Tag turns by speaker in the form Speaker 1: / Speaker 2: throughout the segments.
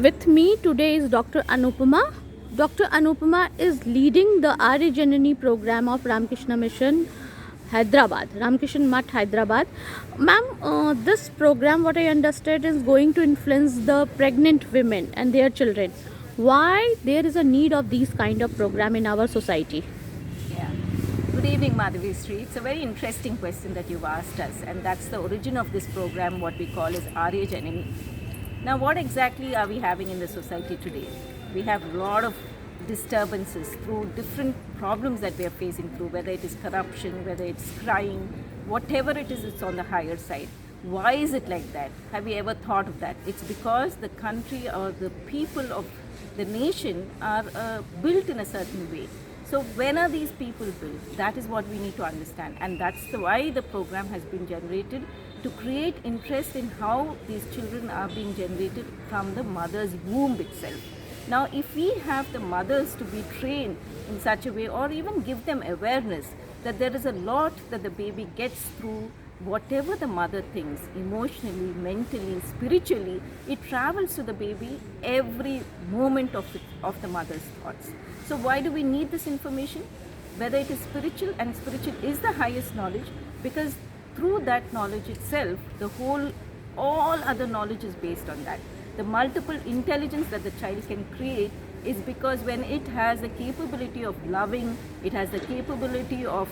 Speaker 1: With me today is Dr. Anupama. Dr. Anupama is leading the Aryajanani program of Ramakrishna Mission Hyderabad, Ramakrishna Math Hyderabad. Ma'am, this program, what I understand, is going to influence the pregnant women and their children. Why there is a need of these kind of program in our society?
Speaker 2: Yeah. Good evening, Madhavi Sri. It's a very interesting question that you've asked us, and that's the origin of this program, what we call is Aryajanani. Now, what exactly are we having in the society today? We have a lot of disturbances through different problems that we are facing through, whether it is corruption, whether it's crime, whatever it is, it's on the higher side. Why is it like that? Have you ever thought of that? It's because the country or the people of the nation are built in a certain way. So when are these people built? That is what we need to understand, and that's why the program has been generated, to create interest in how these children are being generated from the mother's womb itself. Now, if we have the mothers to be trained in such a way, or even give them awareness that there is a lot that the baby gets through whatever the mother thinks, emotionally, mentally, spiritually, it travels to the baby every moment of the mother's thoughts. So why do we need this information? Whether it is spiritual, and spiritual is the highest knowledge, because through that knowledge itself, all other knowledge is based on that. The multiple intelligence that the child can create is because when it has the capability of loving, it has the capability of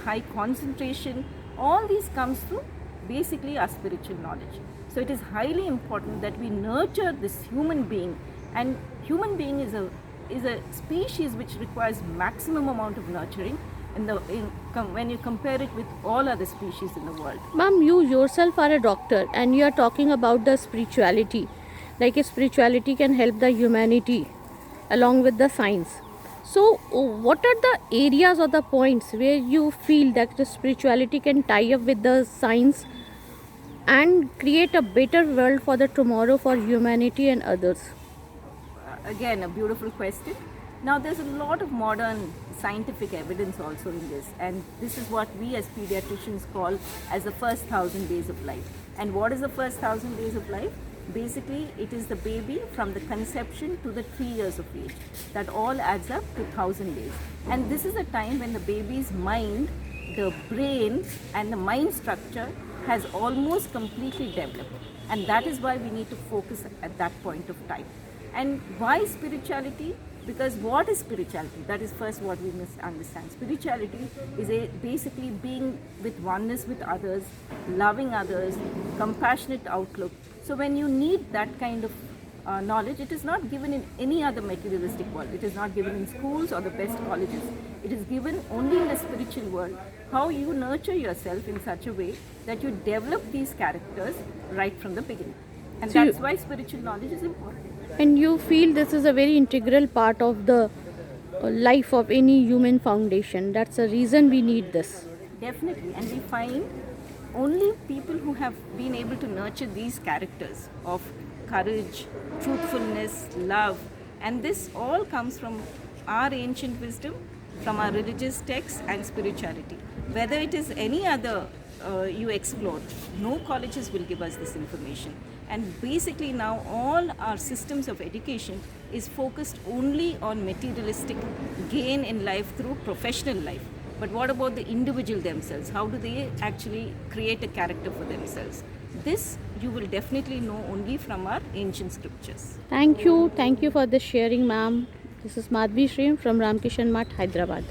Speaker 2: high concentration. All these comes through basically our spiritual knowledge. So it is highly important that we nurture this human being, and human being is a species which requires maximum amount of nurturing when you compare it with all other species in the world.
Speaker 1: Ma'am, you yourself are a doctor and you are talking about the spirituality. Like spirituality can help the humanity along with the science. So what are the areas or the points where you feel that the spirituality can tie up with the science and create a better world for the tomorrow for humanity and others?
Speaker 2: Again, a beautiful question. Now, there's a lot of modern scientific evidence also in this, and this is what we as pediatricians call as the first 1,000 days of life. And what is the first 1,000 days of life? Basically, it is the baby from the conception to the 3 years of age. That all adds up to 1,000 days. And this is a time when the baby's mind, the brain, and the mind structure has almost completely developed. And that is why we need to focus at that point of time. And why spirituality? Because what is spirituality? That is first what we must understand. Spirituality is basically being with oneness with others, loving others, compassionate outlook. So when you need that kind of knowledge, it is not given in any other materialistic world. It is not given in schools or the best colleges. It is given only in the spiritual world. How you nurture yourself in such a way that you develop these characters right from the beginning. And so that's why spiritual knowledge is important.
Speaker 1: And you feel this is a very integral part of the life of any human foundation. That's the reason we need this.
Speaker 2: Definitely. And we find only people who have been able to nurture these characters of courage, truthfulness, love, and this all comes from our ancient wisdom, from our religious texts and spirituality. Whether it is any other you explore, no colleges will give us this information. And basically now all our systems of education is focused only on materialistic gain in life through professional life. But what about the individual themselves? How do they actually create a character for themselves? This you will definitely know only from our ancient scriptures.
Speaker 1: Thank you for this sharing, ma'am. This is Madhvi Sri from Ramakrishna Math, Hyderabad.